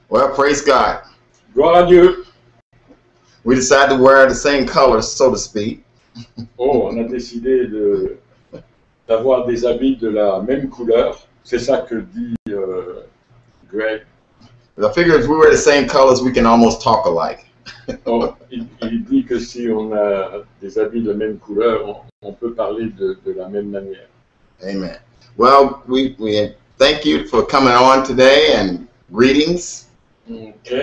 Well, praise God. Gloire à Dieu. We decided to wear the same colors, so to speak. Oh, on a décidé d'avoir des habits de la même couleur. C'est ça que dit Greg. I figure if we wear the same colors, we can almost talk alike. Oh, il dit que si on a des habits de même couleur, on peut parler de la même manière. Amen. Well, we thank you for coming on today and greetings. Ok.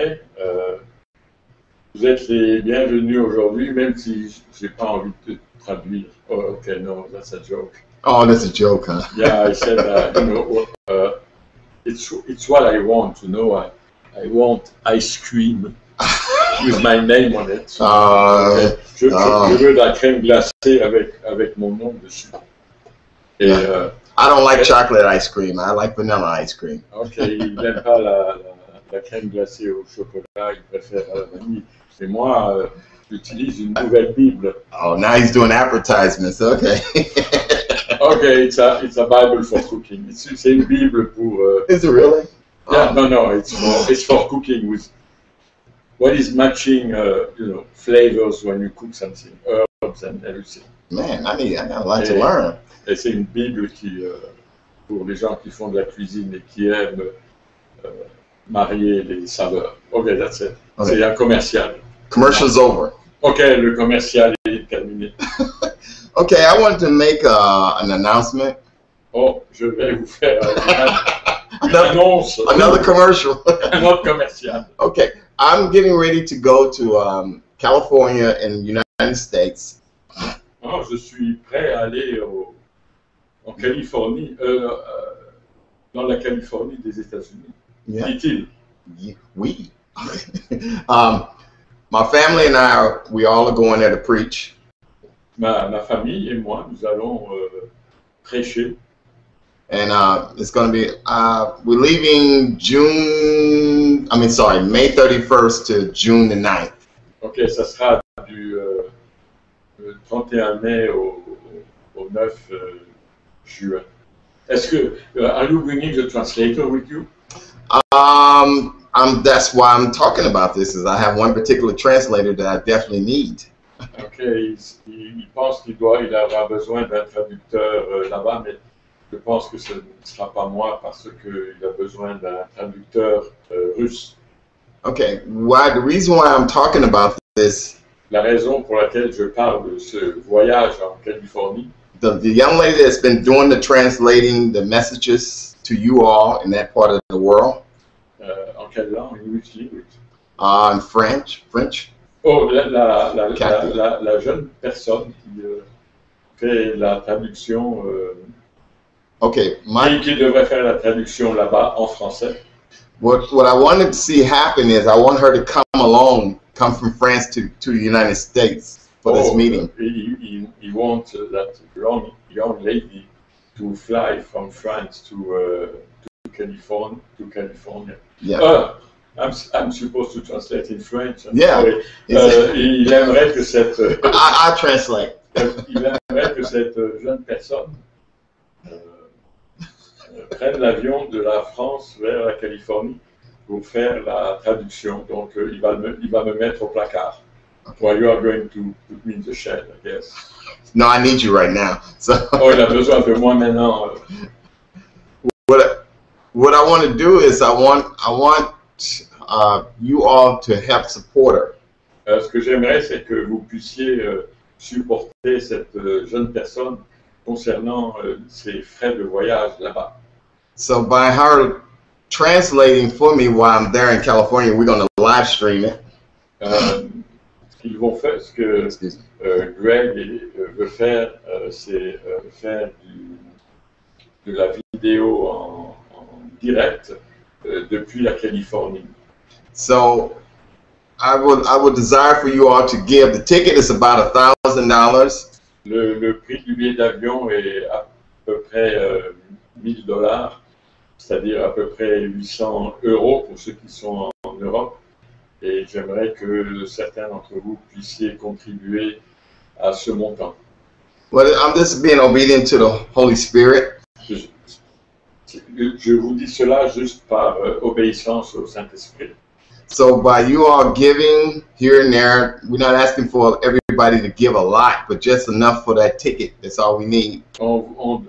Vous êtes les bienvenus aujourd'hui, même si j'ai pas envie de traduire. Oh, okay, no, that's a joke. Oh, that's a joke, huh? Yeah, I said that. It's what I want. I want ice cream with my name on it. Okay. Je veux de la crème glacée avec mon nom dessus. Et, I don't like chocolate ice cream. I like vanilla ice cream. Ok, il n'aime pas la crème glacée au chocolat, il préfère la vanille. Et moi, j'utilise une nouvelle Bible. Oh, now he's doing advertisements. Okay. Okay, it's a Bible for cooking. C'est une Bible pour. Is it really? Yeah, no, it's for cooking with what is matching, flavors when you cook something, herbs and everything. Man, I got a lot to learn. Et c'est une Bible qui, pour les gens qui font de la cuisine et qui aiment marier les saveurs. Okay, that's it. Okay. C'est un commercial. Commercial's over. Ok, le commercial est terminé. Okay, I wanted to make an announcement. Oh, je vais vous faire une annonce. Another commercial. Un autre commercial. Okay, I'm getting ready to go to California in the United States. Oh, je suis prêt à aller en Californie, dans la Californie des États-Unis. Yeah. Dit-il. Oui. My family and I, we all are going there to preach. Ma famille et moi, nous allons prêcher. And it's going to be, we're leaving May 31st to June the 9th. Ok, ça sera du 31 mai au 9 juin. Est-ce que, are you bringing the translator with you? That's why I'm talking about this, is I have one particular translator that I definitely need. Ok, il pense qu'il aura besoin d'un traducteur là-bas, mais je pense que ce ne sera pas moi parce qu'il a besoin d'un traducteur russe. Okay, the reason why I'm talking about this. La raison pour laquelle je parle de ce voyage en Californie. The young lady that's been doing the translating the messages to you all in that part of the world. En quelle langue? In which language? In French. Oh, la jeune personne qui fait la traduction. Okay, qui devrait faire la traduction là-bas en français. What I wanted to see happen is I want her to come from France to the United States for this meeting. He wants that young lady to fly from France to California. Yeah. I'm supposed to translate in French. Yeah. Il aimerait que cette. I translate. Il aimerait que cette jeune personne prenne l'avion de la France vers la Californie pour faire la traduction. Donc, il va me mettre au placard. Well, you are going to put me in the shed, I guess. No, I need you right now. So. Oh, il a besoin de moi maintenant. What I want to do is I want you all to help support her. Ce que j'aimerais, c'est que vous puissiez supporter cette jeune personne concernant ses frais de voyage là-bas. So by her translating for me while I'm there in California, we're going to live stream it. Ils vont faire ce que Greg veut faire, c'est faire de la vidéo en direct depuis la Californie. So I would desire for you all to give. The ticket is about $1,000. Le prix du billet d'avion est à peu près $1,000, c'est-à-dire à peu près 800 € pour ceux qui sont en Europe. Et j'aimerais que certains d'entre vous puissiez contribuer à ce montant. Well, I'm just being obedient to the Holy Spirit. Je vous dis cela juste par obéissance au Saint-Esprit. So by you all giving here and there, we're not asking for everybody to give a lot, but just enough for that ticket. That's all we need. On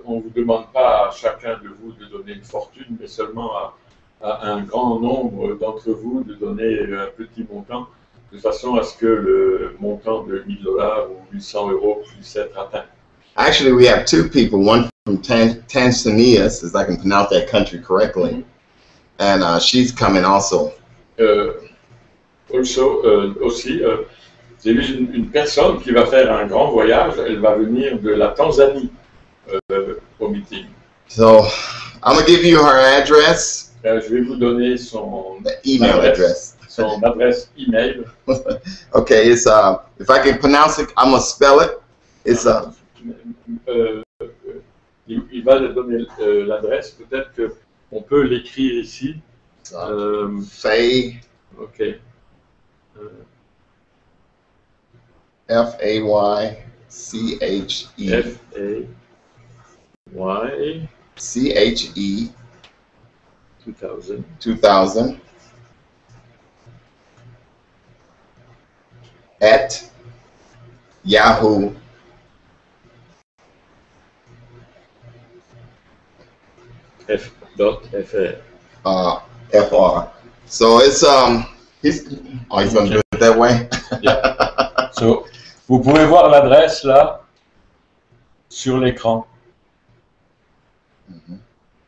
vous demande pas à chacun de vous de donner une fortune, mais seulement à un grand nombre d'entre vous de donner un petit montant, de façon à ce que le montant de $1000 ou 800 € puisse être atteint. Actually, we have two people, one from Tanzania, as I can pronounce that country correctly, and she's coming also. Aussi, j'ai vu une personne qui va faire un grand voyage. Elle va venir de la Tanzanie au meeting. So I'm gonna give you her address. Je vais vous donner son email address. Son adresse email. Okay, it's if I can pronounce it, I'm gonna spell it. It's il va donner l'adresse. Peut-être que on peut l'écrire ici. Faye. Okay. F-A-Y-C-H-E. F-A-Y-C-H-E 2000 at Yahoo. FR. So it's he's gonna do it that way. Yeah. So vous pouvez voir l'adresse là sur l'écran.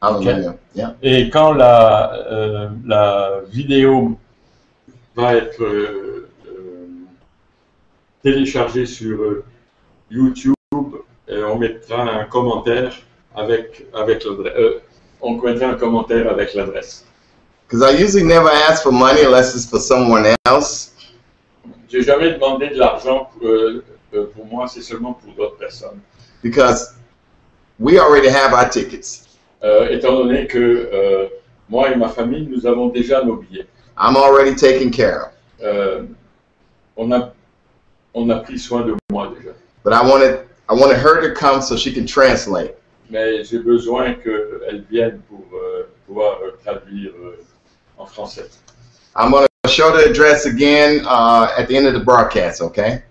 Okay. Yeah. Et quand la vidéo va être téléchargée sur YouTube, on mettra un commentaire avec l'adresse. On mettra un commentaire avec l'adresse. Because I usually never ask for money unless it's for someone else. J'ai jamais demandé de l'argent pour moi, c'est seulement pour d'autres personnes. Because we already have our tickets. Étant donné que moi et ma famille, nous avons déjà nos billets. I'm already taken care of. On a pris soin de moi déjà. But I wanted her to come so she can translate. Mais j'ai besoin qu'elle vienne pour pouvoir traduire en français. I'm going to show the address again at the end of the broadcast, okay?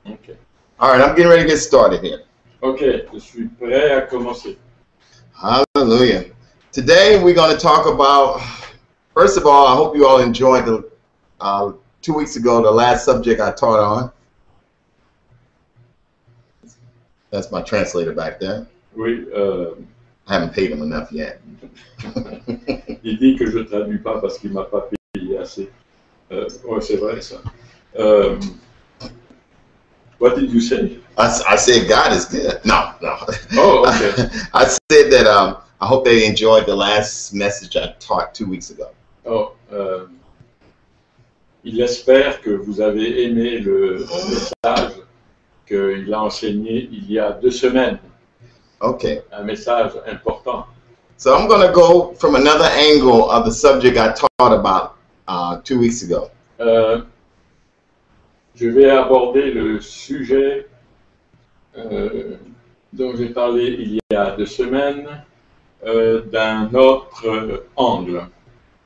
Okay. All right, I'm getting ready to get started here. Okay, je suis prêt à commencer. Hallelujah. Today we're going to talk about, first of all, I hope you all enjoyed the 2 weeks ago, the last subject I taught on. That's my translator back there. Oui. I haven't paid him enough yet. Il dit que je ne traduis pas parce qu'il ne m'a pas payé assez. Ouais, c'est vrai ça. What did you say? I said God is good. No. Oh, okay. I said that I hope they enjoyed the last message I taught 2 weeks ago. Oh, il espère que vous avez aimé le message qu'il a enseigné il y a 2 semaines. Okay. Un message important. So I'm going to go from another angle of the subject I taught about 2 weeks ago. Je vais aborder le sujet dont j'ai parlé il y a 2 semaines d'un autre angle.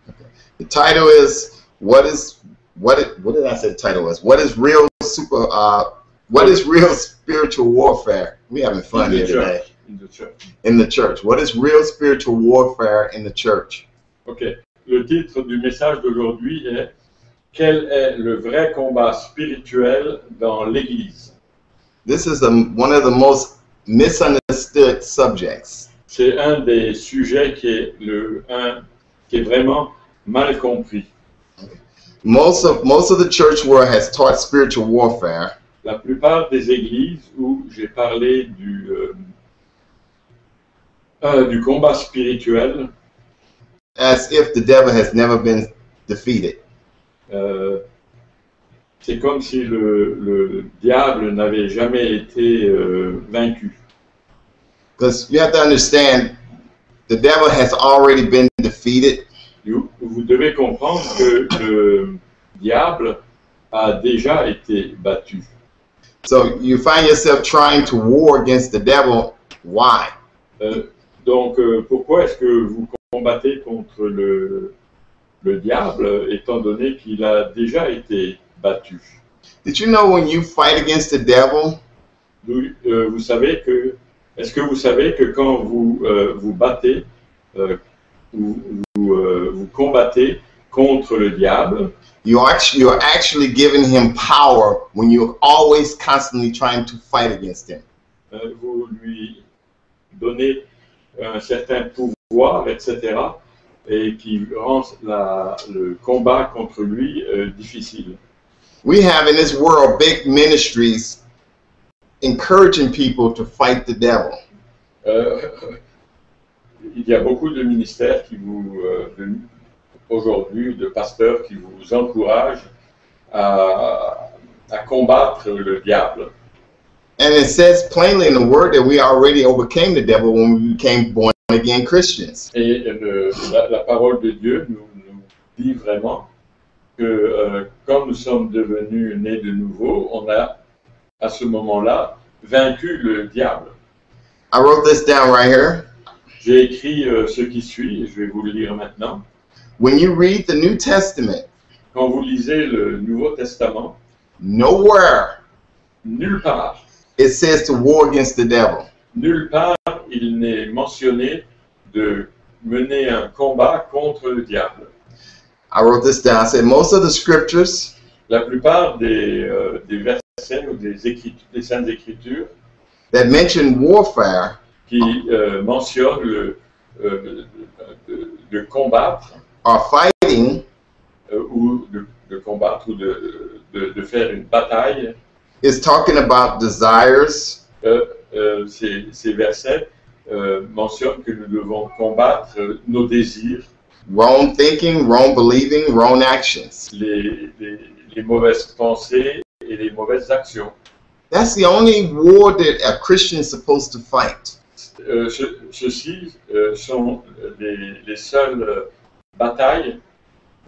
Okay. The title is what did I say the title was? What is real spiritual warfare? We're having fun here today. In the church. What is real spiritual warfare in the church? Okay. Le titre du message d'aujourd'hui est quel est le vrai combat spirituel dans l'Église? This is one of the most misunderstood subjects. C'est un des sujets qui est vraiment mal compris. Most of the church world has taught spiritual warfare. La plupart des églises où j'ai parlé du combat spirituel, as if the devil has never been defeated. C'est comme si le diable n'avait jamais été vaincu. Because you have to understand, the devil has already been defeated. Vous devez comprendre que le diable a déjà été battu. So you find yourself trying to war against the devil. Why? Donc, pourquoi est-ce que vous combattez contre le diable, étant donné qu'il a déjà été battu? Did you know when you fight against the devil, Vous savez que, est-ce que vous savez que quand vous vous battez, vous combattez contre le diable, you're actually giving him power when you're always constantly trying to fight against him. Vous lui donnez un certain pouvoir, etc., et qui rend le combat contre lui difficile. We have in this world big ministries encouraging people to fight the devil. Il y a beaucoup de ministères qui aujourd'hui, de pasteurs qui vous encouragent à combattre le diable. And it says plainly in the word that we already overcame the devil when we became born again Christians. Et la parole de Dieu nous dit vraiment que quand nous sommes devenus nés de nouveau, on a à ce moment-là vaincu le diable. I wrote this down right here. J'ai écrit ce qui suit, et je vais vous le lire maintenant. When you read the New Testament, Quand vous lisez le Nouveau Testament, nowhere nulle part, it says to war against the devil. nulle part il n'est mentionné de mener un combat contre le diable. I wrote this down. I said most of the scriptures La plupart des versets ou des Saintes Écritures that mention warfare qui mentionnent de combattre are fighting ou de combattre ou de faire une bataille, is talking about desires, ces versets mentionnent que nous devons combattre nos désirs, wrong thinking, wrong believing, wrong actions. les mauvaises pensées et les mauvaises actions. That's the only war that a Christian is supposed to fight. Ceux-ci sont les seules batailles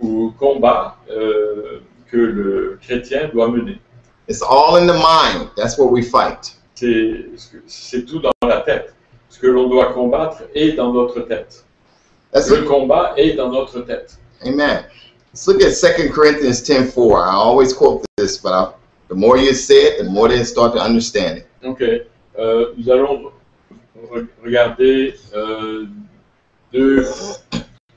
ou combats que le chrétien doit mener. It's all in the mind. That's what we fight. C'est tout dans la tête. Ce que l'on doit combattre est dans notre tête. Let's Le look, combat est dans notre tête. amen. Let's look at 2 Corinthians 10:4. I always quote this, but the more you say it, the more they start to understand it. Ok. Nous allons regarder 2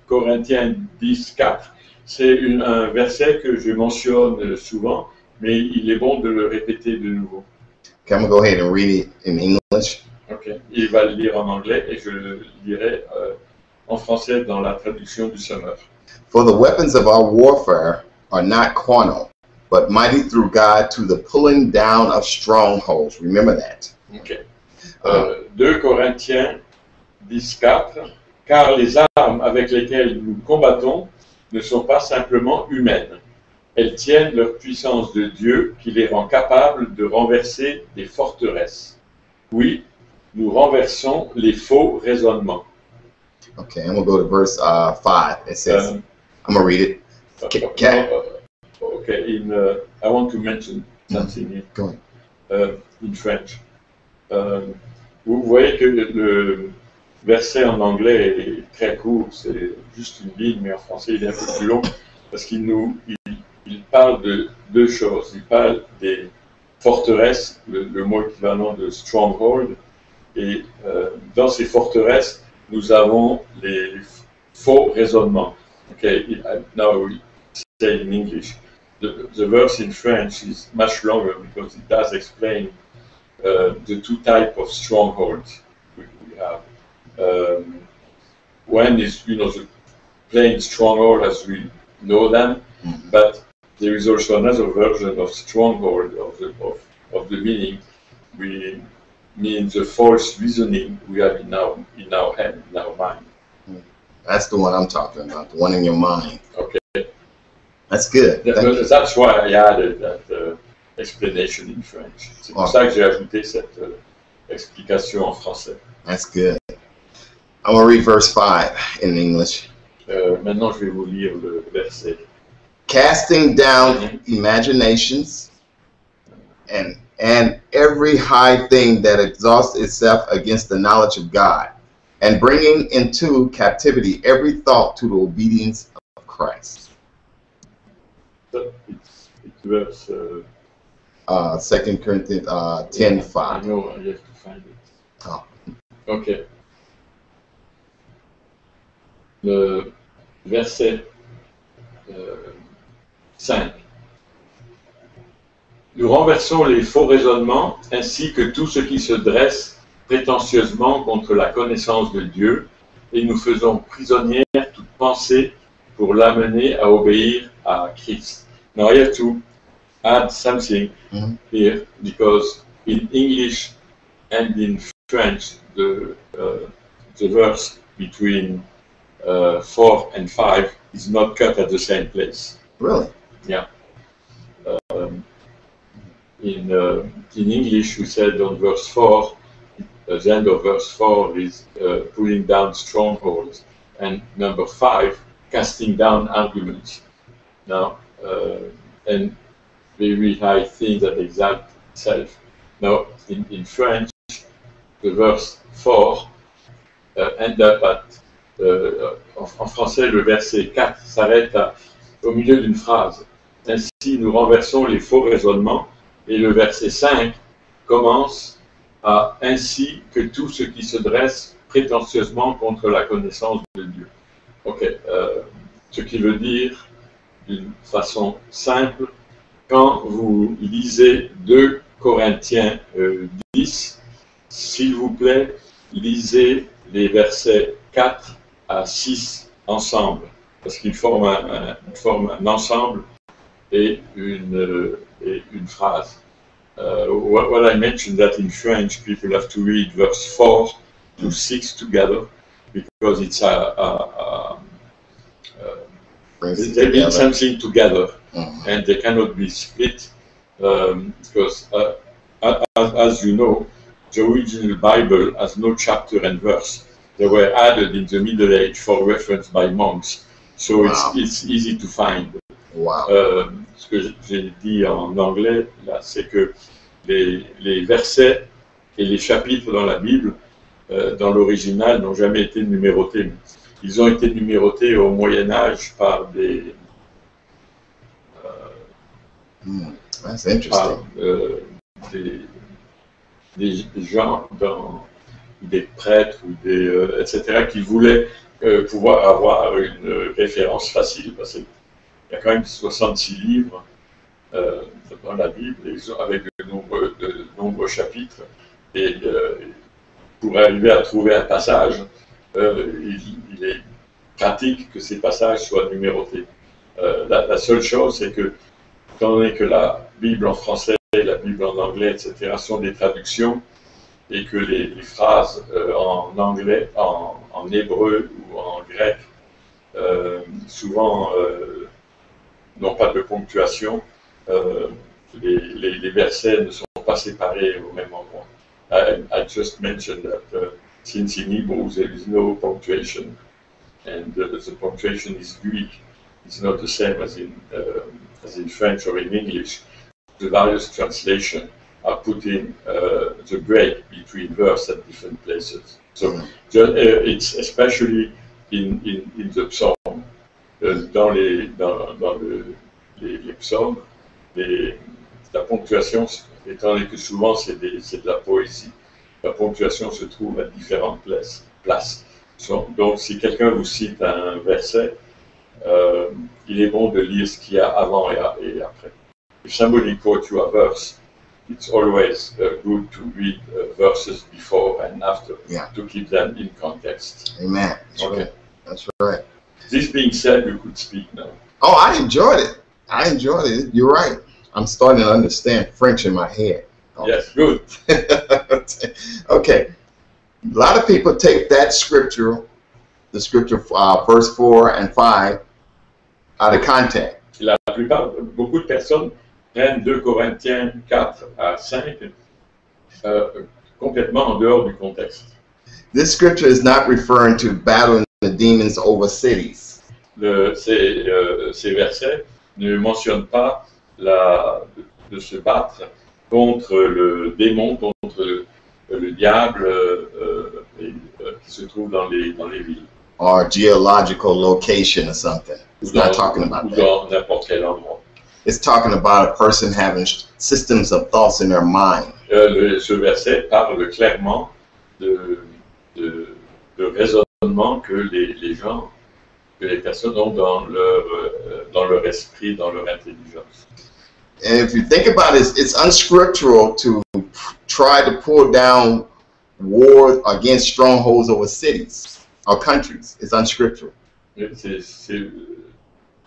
Corinthiens 10:4. C'est un verset que je mentionne souvent, mais il est bon de le répéter de nouveau. Okay, I'm going to go ahead and read it in English. Ok. Il va le lire en anglais et je le lirai en français dans la traduction du Sommeur. For the weapons of our warfare are not carnal, but mighty through God to the pulling down of strongholds. Remember that. Ok. 2 Corinthiens 10:4. Car les armes avec lesquelles nous combattons ne sont pas simplement humaines. Elles tiennent leur puissance de Dieu qui les rend capables de renverser des forteresses. Oui, nous renversons les faux raisonnements. Okay, I'm going to go to verse 5. It says, I'm going to read it. Okay. Okay, I want to mention something Go ahead. In French. Vous voyez que le verset en anglais est très court, c'est juste une ligne, mais en français il est un peu plus long, parce qu'il parle de deux choses. Il parle des forteresses, le mot équivalent de stronghold, et dans ces forteresses, nous avons les faux raisonnements. Okay, now we say in English. The verse in French is much longer because it does explain the two types of strongholds we have. One is, the plain stronghold as we know them, but there is also another version of stronghold of the meaning. We mean the false reasoning we have in our head, in our mind. That's the one I'm talking about, the one in your mind. Okay. That's good. That's why I added that explanation in French. C'est pour ça que j'ai ajouté cette explication en français. That's good. I'm going to read verse 5 in English. Maintenant, je vais vous lire le verset. Casting down imaginations and every high thing that exalts itself against the knowledge of God, and bringing into captivity every thought to the obedience of Christ. It's verse 2 Corinthians 10:5. I know, I have to find it. Oh. Ok. Le verset 5. Nous renversons les faux raisonnements ainsi que tout ce qui se dresse prétentieusement contre la connaissance de Dieu et nous faisons prisonnière toute pensée pour l'amener à obéir à Christ. Now I have to add something here because in English and in French the verse between 4 and 5 is not cut at the same place. Really? Yeah. In English, we said on verse 4, the end of verse 4 is pulling down strongholds, and number 5, casting down arguments. Now, and very high things that exalt itself. Now, in French, the verse 4 end up at, en français, le verset 4 s'arrête au milieu d'une phrase. Ainsi, nous renversons les faux raisonnements. Et le verset 5 commence à « ainsi que tout ce qui se dresse prétentieusement contre la connaissance de Dieu ». Ok, ce qui veut dire d'une façon simple, quand vous lisez 2 Corinthiens 10, s'il vous plaît, lisez les versets 4 à 6 ensemble, parce qu'ils forment un ensemble et une phrase. What I mentioned that in French, people have to read verse 4 to 6 together because it's they mean something together and they cannot be split because as you know, the original Bible has no chapter and verse. They were added in the Middle Age for reference by monks, so it's easy to find. Wow. Ce que j'ai dit en anglais, là, c'est que les versets et les chapitres dans la Bible, dans l'original, n'ont jamais été numérotés. Ils ont été numérotés au Moyen-Âge par des gens, des prêtres, ou etc., qui voulaient pouvoir avoir une référence facile, parce qu'il y a quand même 66 livres dans la Bible, avec de nombreux chapitres, et pour arriver à trouver un passage, il est pratique que ces passages soient numérotés. La seule chose, c'est que, étant donné que la Bible en français, la Bible en anglais, etc., sont des traductions, et que les phrases en anglais, en hébreu ou en grec, souvent n'ont pas de ponctuation, les versets ne sont pas séparés au même endroit. I just mentioned that since in Hebrew there is no punctuation, and the punctuation is Greek, it's not the same as in French or in English. The various translations are putting the break between verse at different places. So it's especially in the psalm, dans les psaumes, la ponctuation, étant donné que souvent c'est de la poésie, la ponctuation se trouve à différentes places. Donc si quelqu'un vous cite un verset, il est bon de lire ce qu'il y a avant et après. If somebody quotes you a verse, it's always good to read verses before and after to keep them in context. Amen. That's right. That's right. This being said, you could speak now. Oh, I enjoyed it. You're right. I'm starting to understand French in my head. Oh. Yes, good. Okay. A lot of people take that scripture, the scripture verse 4 and 5, out of context. Beaucoup de personnes prennent 2 Corinthiens 4 à 5 complètement en dehors du contexte. This scripture is not referring to battling the demons over cities. Ces versets ne mentionnent pas de se battre contre le démon, contre le diable qui se trouve dans les villes. Or geological location or something. It's not talking Ou about that. dans n'importe quel endroit. It's talking about a person having systems of thoughts in their mind. Ce verset parle clairement de raisonnement que les gens, que les personnes ont dans leur esprit, dans leur intelligence. And if you think about it, it's unscriptural to try to pull down war against strongholds over cities or countries. It's unscriptural.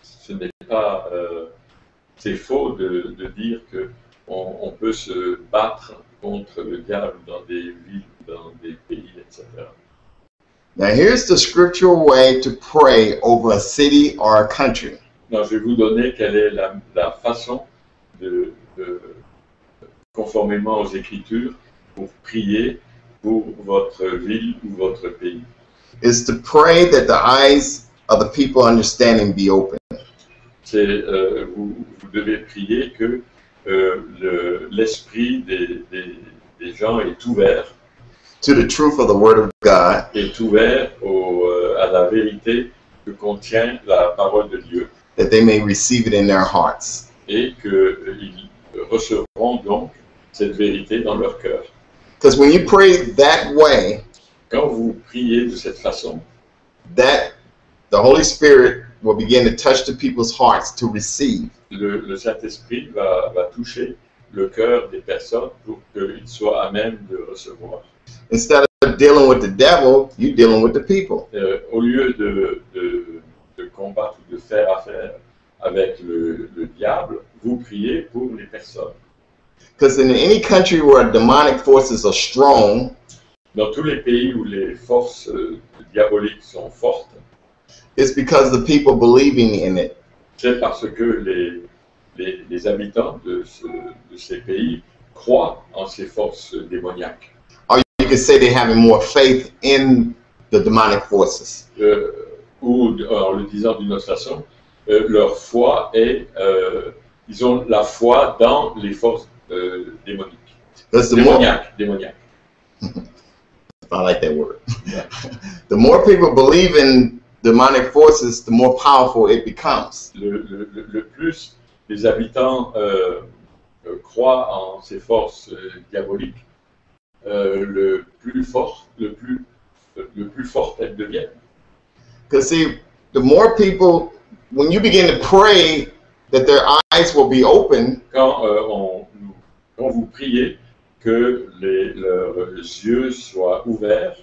Ce n'est pas, c'est faux de dire que on peut se battre contre le diable dans des villes, dans des pays, etc. Now here's the scriptural way to pray over a city or a country. Non, je vais vous donner quelle est la façon conformément aux Écritures, pour prier pour votre ville ou votre pays. Is to pray that the eyes of the people understanding be open. C'est vous devez prier que l'esprit des gens est ouvert. To the truth of the Word of God. Est ouvert à la vérité que contient la parole de Dieu. That they may receive it in their hearts. Et qu'ils recevront donc cette vérité dans leur cœur. Because when you pray that way, quand vous priez de cette façon, that the Holy Spirit will begin to touch the people's hearts to receive. Le Saint-Esprit va toucher le cœur des personnes pour qu'ils soient à même de recevoir. Instead of dealing with the devil, you're dealing with the people. Au lieu de combattre ou de faire affaire avec le diable, vous priez pour les personnes. Because in any country where demonic forces are strong, dans tous les pays où les forces diaboliques sont fortes, it's because the people believing in it. C'est parce que les habitants de ces pays croient en ces forces démoniaques. Or you could say they're having more faith in the demonic forces. Ou en le disant d'une autre façon, leur foi est, ils ont la foi dans les forces démoniques. Démoniaques. I like that word. Yeah. The more people believe in demonic forces, the more powerful it becomes. Le plus les habitants croient en ces forces diaboliques, le plus fortes elles deviennent. Because see, the more people, when you begin to pray that their eyes will be open, quand vous priez que leurs yeux soient ouverts,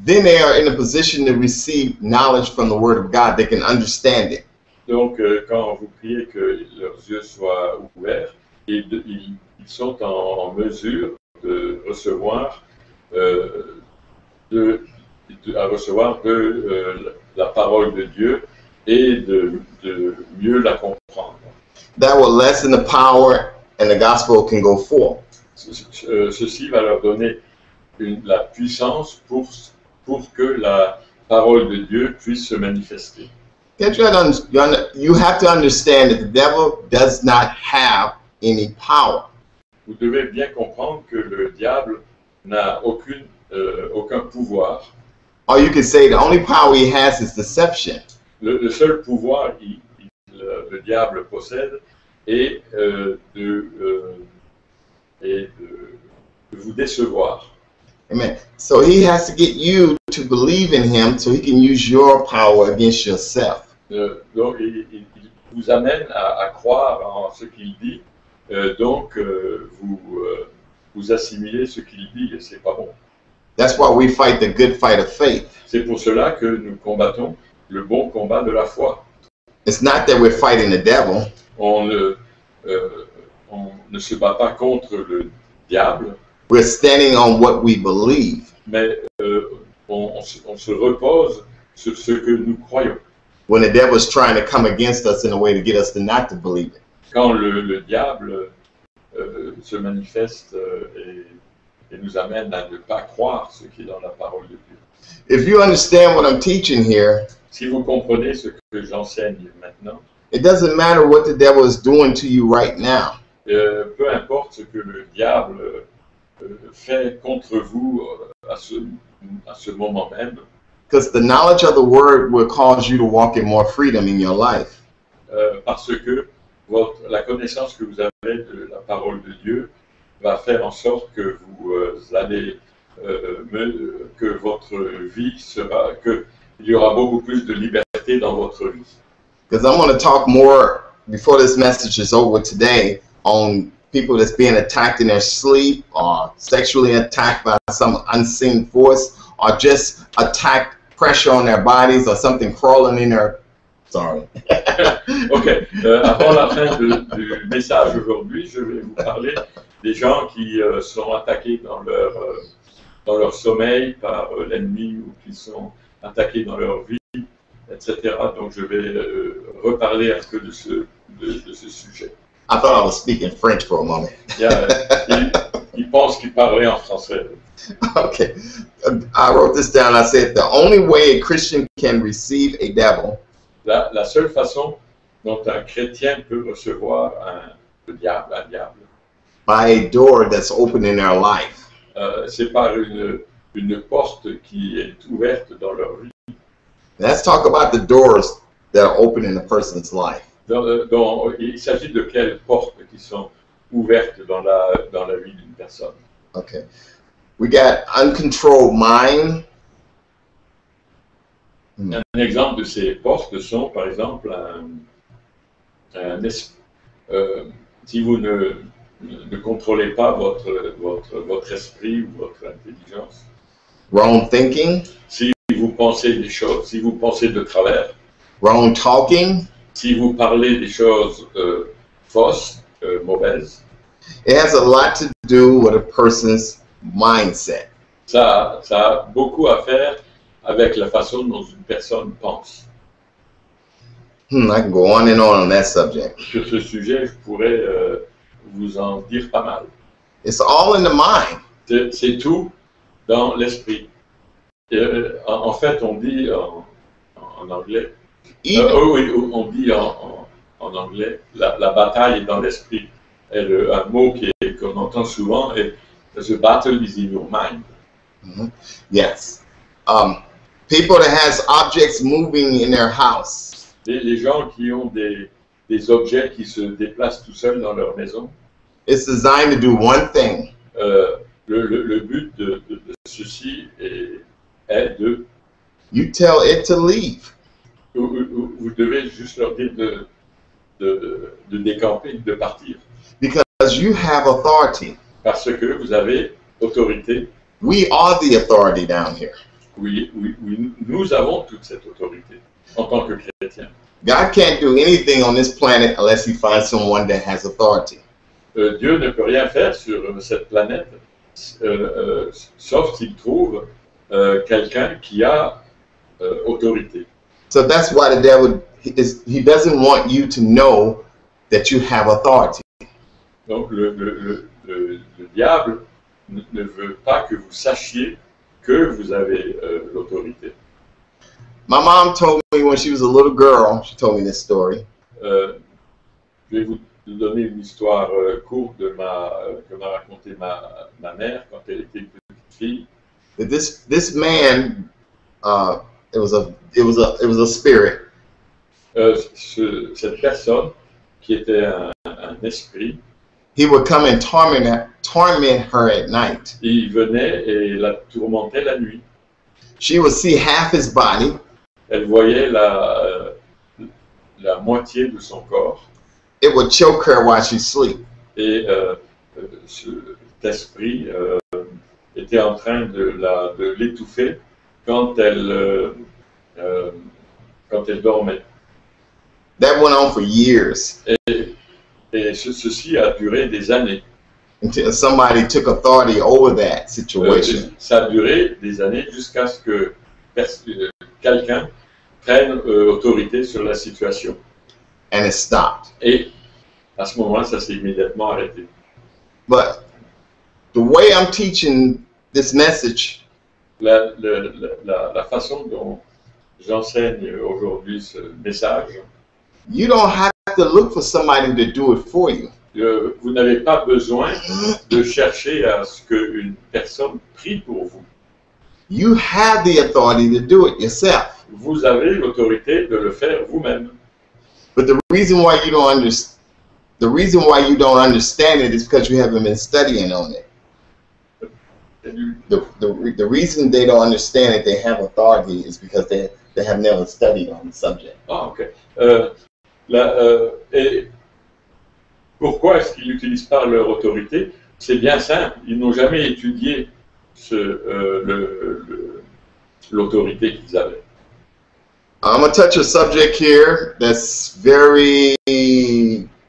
then they are in a position to receive knowledge from the Word of God. They can understand it. Donc, quand vous priez que leurs yeux soient ouverts, ils sont en mesure de recevoir la parole de Dieu et de mieux la comprendre. That will lessen the power and the gospel can go forth. Ceci va leur donner la puissance pour que la parole de Dieu puisse se manifester. You have to understand that the devil does not have any power. Vous devez bien comprendre que le diable n'a aucun pouvoir. Or you could say the only power he has is deception. Le seul pouvoir le diable possède est de vous décevoir. Amen. So he has to get you to believe in him so he can use your power against yourself. Donc il vous amène à croire en ce qu'il dit, donc vous assimilez ce qu'il dit et c'est pas bon. That's why we fight the good fight of faith. C'est pour cela que nous combattons le bon combat de la foi. It's not that we're fighting the devil. On ne se bat pas contre le diable. We're standing on what we believe. Mais on se repose sur ce que nous croyons. When the devil is trying to come against us in a way to get us to not to believe it. Quand le diable se manifeste et nous amène à ne pas croire ce qui est dans la parole de Dieu. If you understand what I'm teaching here, si vous comprenez ce que j'enseigne maintenant, it doesn't matter what the devil is doing to you right now. Peu importe ce que le diable fait contre vous à ce moment même. Because the knowledge of the word will cause you to walk in more freedom in your life. Parce que la connaissance que vous avez de la parole de Dieu va faire en sorte que vous allez, que votre vie sera, qu'il y aura beaucoup plus de liberté dans votre vie. Because I'm going to talk more before this message is over today on people that's being attacked in their sleep or sexually attacked by some unseen force or just attacked pressure on their bodies or something crawling in their... Sorry. Ok. Avant la fin du message aujourd'hui, je vais vous parler des gens qui sont attaqués dans leur sommeil par l'ennemi ou qui sont attaqués dans leur vie, etc. Donc je vais reparler un peu de ce sujet. I thought I was speaking French for a moment. Il pense qu'il parlait en français. Okay. I wrote this down. I said, the only way a Christian can receive a devil La seule façon dont un chrétien peut recevoir un diable, by a door that's open in their life. C'est par une porte qui est ouverte dans leur vie. Let's talk about the doors that are open in a person's life. Il s'agit de quelles portes qui sont ouvertes dans la vie d'une personne. Okay. We got uncontrolled mind. Un exemple de ces portes sont, par exemple, si vous ne contrôlez pas votre esprit ou votre intelligence. Wrong thinking. Si vous pensez des choses, si vous pensez de travers. Wrong talking. Si vous parlez des choses fausses, mauvaises. It has a lot to do with a person's mindset. Ça a beaucoup à faire avec la façon dont une personne pense. I can go on that subject. Sur ce sujet, je pourrais vous en dire pas mal. It's all in the mind. C'est tout dans l'esprit. En fait, on dit en anglais, on dit en anglais, la bataille est dans l'esprit. Un mot qu'on entend souvent est the battle is in your mind. Mm-hmm. Yes. People that has objects moving in their house. Les gens qui ont des objets qui se déplacent tout seuls dans leur maison. It's designed to do one thing. Le but de ceci est de... You tell it to leave. Vous devez juste leur dire de décamper, de partir. Because you have authority. Parce que vous avez autorité. We are the authority down here. Oui, nous avons toute cette autorité en tant que chrétiens. God can't do anything on this planet unless he finds someone that has authority. Dieu ne peut rien faire sur cette planète sauf s'il trouve quelqu'un qui a autorité. So that's why the devil, he doesn't want you to know that you have authority. Donc le diable ne veut pas que vous sachiez que vous avez l'autorité. My mom told me when she was a little girl, she told me this story. Je vais vous donner une histoire courte que m'a racontée ma mère quand elle était une petite fille. That this man, it was a spirit. Cette personne qui était un esprit. He would come and torment her at night. Il venait et la tourmentait la nuit. She would see half his body. Elle voyait la moitié de son corps. It would choke her while she sleep. Et cet esprit était en train de l'étouffer quand elle dormait. That went on for years. Et ceci a duré des années. Until somebody took authority over that situation. Ça a duré des années jusqu'à ce que quelqu'un prenne autorité sur la situation. And it stopped. Et à ce moment-là, ça s'est immédiatement arrêté. But the way I'm teaching this message, la façon dont j'enseigne aujourd'hui ce message, you don't have to look for somebody to do it for you. vous n'avez pas besoin de chercher à ce qu'une personne prie pour vous. You have the authority to do it yourself. Vous avez l'autorité de le faire vous-même. But the reason why you don't understand it is because you haven't been studying on it. The reason they don't understand it, they have authority, is because they have never studied on the subject. Ah, ok. Et pourquoi est-ce qu'ils n'utilisent pas leur autorité? C'est bien simple. Ils n'ont jamais étudié l'autorité qu'ils avaient. I'm going to touch a subject here that's very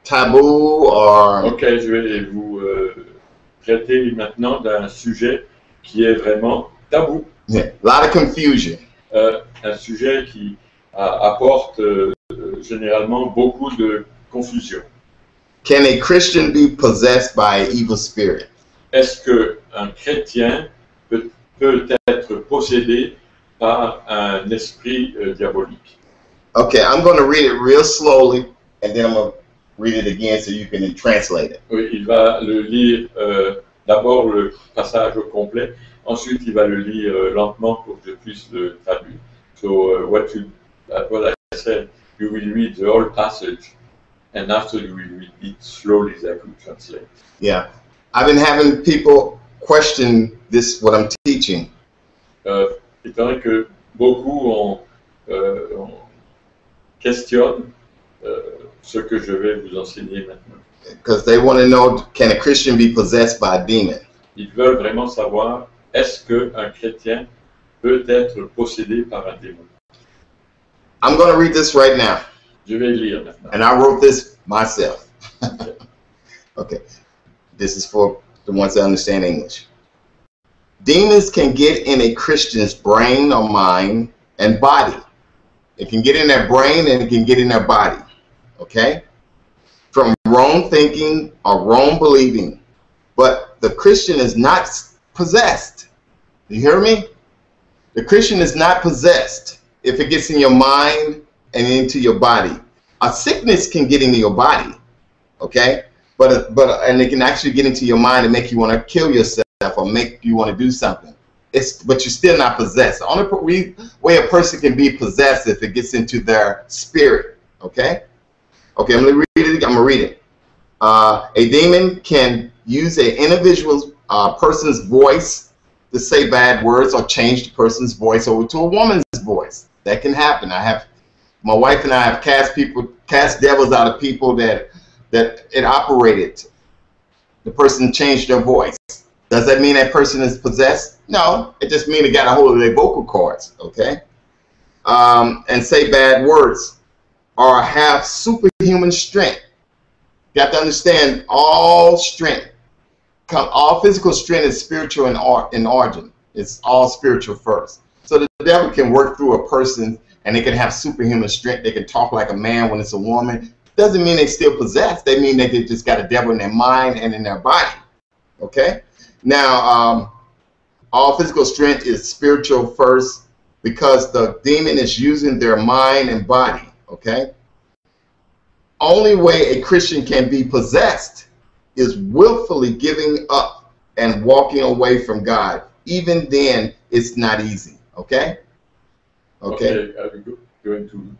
taboo or... Ok, je vais vous traiter maintenant d'un sujet qui est vraiment tabou. Yeah, a lot of confusion. Un sujet qui apporte généralement beaucoup de confusion. Can a Christian be possessed by an evil spirit? Est-ce qu'un chrétien peut être possédé par un esprit diabolique? Okay, I'm going to read it real slowly, and then I'm going to read it again so you can translate it. Oui, il va le lire d'abord le passage au complet, ensuite il va le lire lentement pour que je puisse le traduire. So what I said, you will read the whole passage, and after you will read it slowly, I could translate. Yeah, I've been having people question this, what I'm teaching. Étant donné que beaucoup questionnent ce que je vais vous enseigner maintenant. Because they want to know, can a Christian be possessed by a demon? Ils veulent vraiment savoir, est-ce qu'un chrétien peut être possédé par un démon? I'm going to read this right now. Je vais lire maintenant. And I wrote this myself. Okay. This is for the ones that understand English. Demons can get in a Christian's brain or mind and body. It can get in their brain and it can get in their body. Okay? From wrong thinking or wrong believing. But the Christian is not possessed. You hear me? The Christian is not possessed if it gets in your mind and into your body. A sickness can get into your body, okay? And it can actually get into your mind and make you want to kill yourself or make you want to do something. But you're still not possessed. The only way a person can be possessed is if it gets into their spirit, okay? Okay, I'm going to read it. A demon can use an individual person's voice to say bad words or change the person's voice over to a woman's voice. That can happen. My wife and I have cast devils out of people that it operated. The person changed their voice. Does that mean that person is possessed? No, it just means they got a hold of their vocal cords, okay? And say bad words or have superhuman strength. You have to understand all strength. All physical strength is spiritual in origin. It's all spiritual first. So the devil can work through a person and they can have superhuman strength. They can talk like a man when it's a woman. Doesn't mean they still possessed. They mean that they just got a devil in their mind and in their body. Okay? Now, all physical strength is spiritual first because the demon is using their mind and body. Okay? Only way a Christian can be possessed is willfully giving up and walking away from God. Even then, it's not easy. Okay? Okay. Are we going to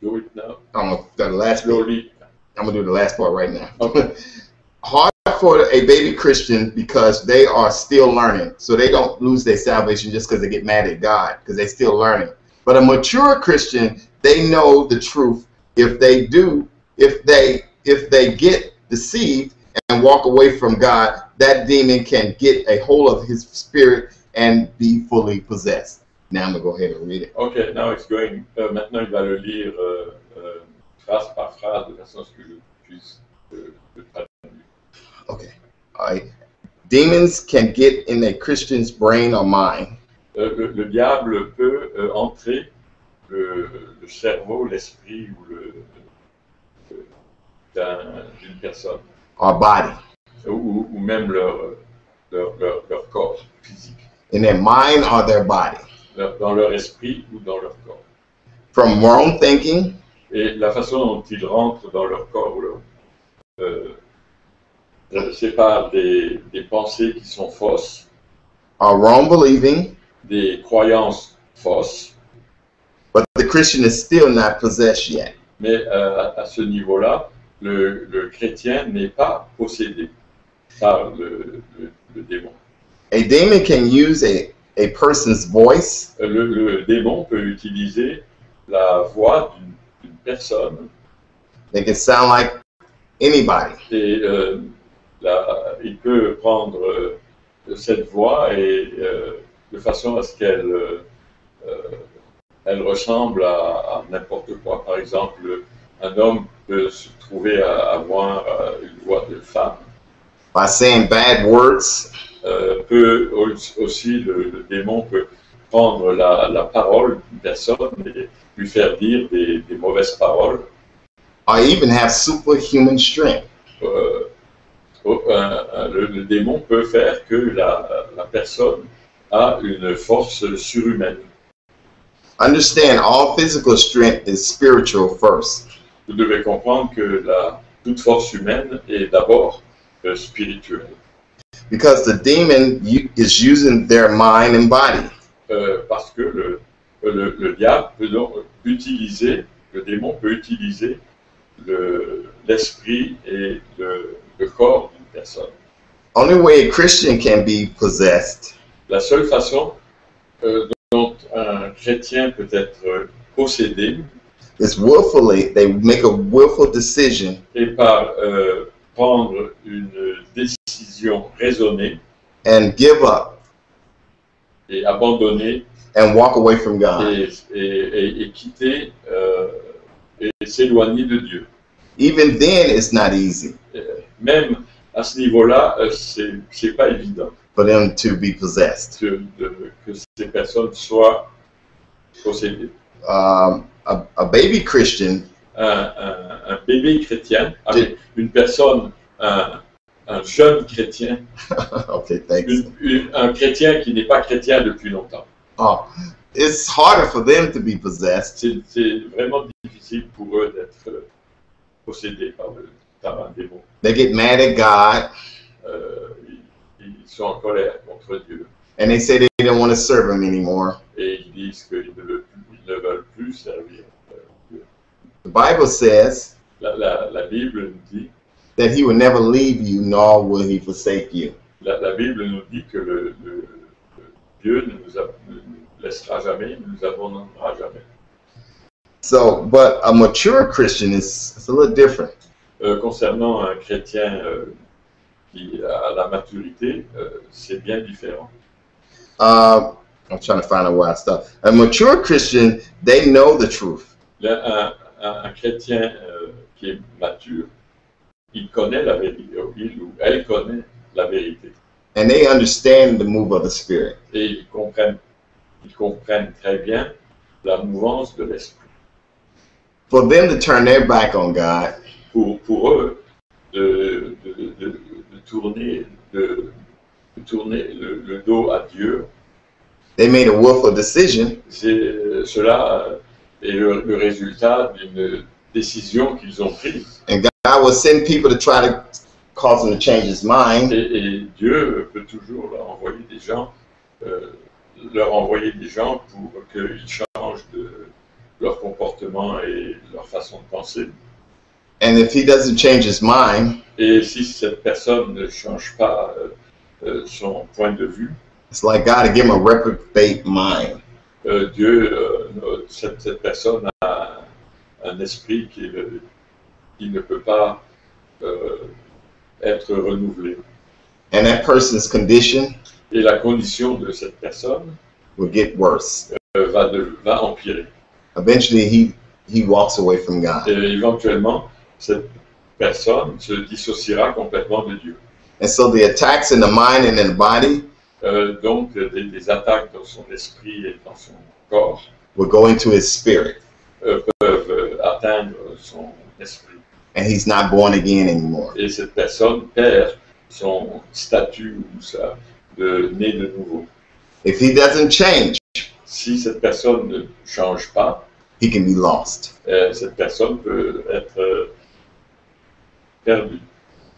do it now? I'm going to do the last Slowly. I'm going to do the last part right now. Okay. Hard for a baby Christian because they are still learning. So they don't lose their salvation just because they get mad at God, because they're still learning. But a mature Christian, they know the truth. If they get deceived and walk away from God, that demon can get a hold of his spirit and be fully possessed. Now I'm going to go ahead and read it. Okay, now it's going. Maintenant, il va le lire phrase par phrase de façon à ce que je puisse le traduire. Okay. All right. Demons can get in a Christian's brain or mind. Le diable peut entrer le cerveau, l'esprit ou d'une personne. Or body. Ou même leur corps physique. In their mind or their body. Dans leur esprit ou dans leur corps. From wrong thinking. Et la façon dont ils rentrent dans leur corps ou C'est par des pensées qui sont fausses, or wrong believing, des croyances fausses, but the Christian is still not possessed yet. mais à ce niveau-là, le chrétien n'est pas possédé par le démon. A demon can use a person's voice, Le démon peut utiliser la voix d'une personne they can sound like anybody. et il peut prendre cette voix et de façon à ce qu'elle elle ressemble à n'importe quoi. Par exemple, un homme peut se trouver à avoir une voix de femme. By saying bad words, Peut aussi, le démon peut prendre la parole d'une personne et lui faire dire des mauvaises paroles. or even have superhuman strength. Le démon peut faire que la personne a une force surhumaine. Understand, all physical strength is spiritual first. Vous devez comprendre que toute force humaine est d'abord spirituelle. Because the demon is using their mind and body. Parce que le diable peut donc utiliser, le démon peut utiliser l'esprit et le corps d'une personne. Only way a Christian can be possessed La seule façon dont un chrétien peut être possédé is willfully, they make a willful decision est par prendre une décision raisonnée and give up et abandonner and walk away from God. et quitter et s'éloigner de Dieu. Even then, it's not easy Même à ce niveau-là, c'est pas évident for them to be possessed. que ces personnes soient possédées. A baby Christian Un bébé chrétien, avec une personne, un jeune chrétien, okay, thanks. un chrétien qui n'est pas chrétien depuis longtemps. Oh, it's harder for them to be possessed C'est vraiment difficile pour eux d'être possédés par un démon. they get mad at God Ils sont en colère contre Dieu and they say they don't want to serve him anymore. et ils disent qu'ils ne veulent plus servir Dieu. The Bible says La Bible nous dit, that he will never leave you, nor will he forsake you. la Bible nous dit que le Dieu ne nous laissera jamais, ne nous abandonnera jamais. So, but a mature Christian is a little different. Concernant un chrétien qui a la maturité, c'est bien différent. I'm trying to find out where I stopped. A mature Christian, they know the truth. Un chrétien qui est mature, il connaît la vérité, il ou elle connaît la vérité. And they understand the move of the Spirit. Et ils comprennent très bien la mouvance de l'esprit. For them to turn their back on God Pour eux, de tourner le dos à Dieu, they made a willful decision cela est le résultat d'une décision qu'ils ont prise. and God will send people to try to cause him to change his mind. Et Dieu peut toujours leur envoyer des gens pour qu'ils changent leur comportement et leur façon de penser. And if he doesn't change his mind, Et si cette personne ne change pas son point de vue, it's like God to give him a reprobate mind. cette personne a un esprit qui ne peut pas être renouvelé. And that person's condition Et la condition de cette personne will get worse. va empirer. Eventually, he walks away from God. Et éventuellement, cette personne se dissociera complètement de Dieu. And so the attacks in the mind and in the body Donc, des attaques dans son esprit et dans son corps will go into his spirit. Peuvent atteindre son esprit. And he's not born again anymore. Et cette personne perd son statut ou de né de nouveau. If he doesn't change, Si cette personne ne change pas, he can be lost. cette personne peut être perdue.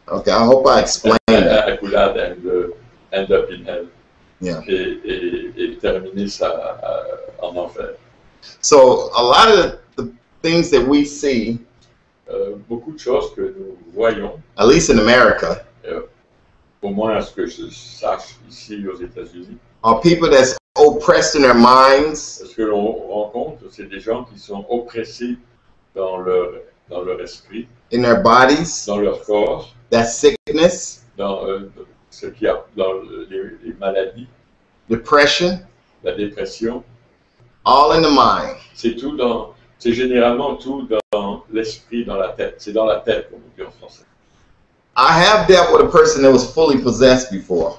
Okay, I hope I explained that. I could add end up in hell. Yeah. Et terminer ça en enfer. So a lot of the things that we see, Beaucoup de choses que nous voyons, at least in America, au moins à ce que je sache ici aux États-Unis, are people that's oppressed in their minds, ce que l'on rencontre, c'est des gens qui sont oppressés dans leur esprit, in their bodies, dans leur corps, that sickness, dans ce qu'il y a dans les maladies, depression, la dépression. all in the mind. C'est généralement tout dans l'esprit, dans la tête. C'est dans la tête, comme on dit en français. I have dealt with a person that was fully possessed before.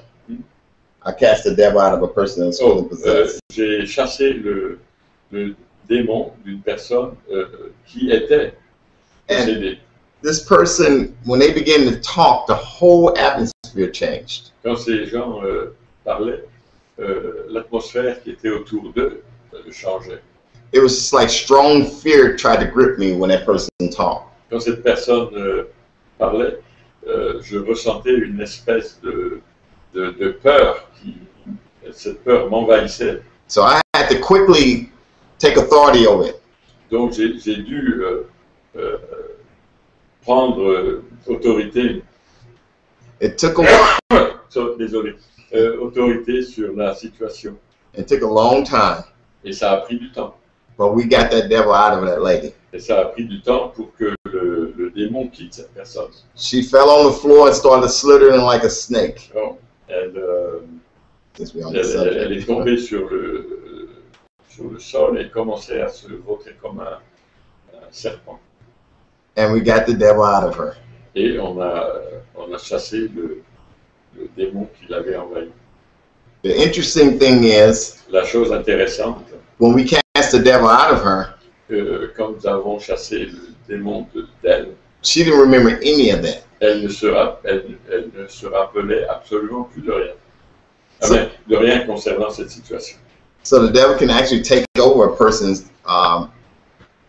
I cast the devil out of a person that was fully possessed. J'ai chassé le démon d'une personne qui était possédée. This person, when they began to talk, the whole atmosphere changed. Quand ces gens parlaient, l'atmosphère qui était autour d'eux changeait. It was just like strong fear tried to grip me when that person talked. Quand cette personne parlait, je ressentais une espèce de peur cette peur m'envahissait. So I had to quickly take authority over it. Donc j'ai dû prendre autorité. It took a while. Désolé. Autorité sur la situation. It took a long time. Et ça a pris du temps. But we got that devil out of that lady. Et ça a pris du temps pour que le démon quitte cette personne. She fell on the floor and started slithering like a snake. Oh, elle est tombée sur le sol et commençait à se vautrer comme un serpent. And we got the devil out of her. Et on a chassé le démon qui l'avait envahi. The interesting thing is, la chose intéressante, when we cast the devil out of her, quand nous avons chassé le démon d'elle, she didn't remember any of that. Elle ne se rappelait absolument plus de rien. De rien concernant cette situation. So the devil can actually take over a person's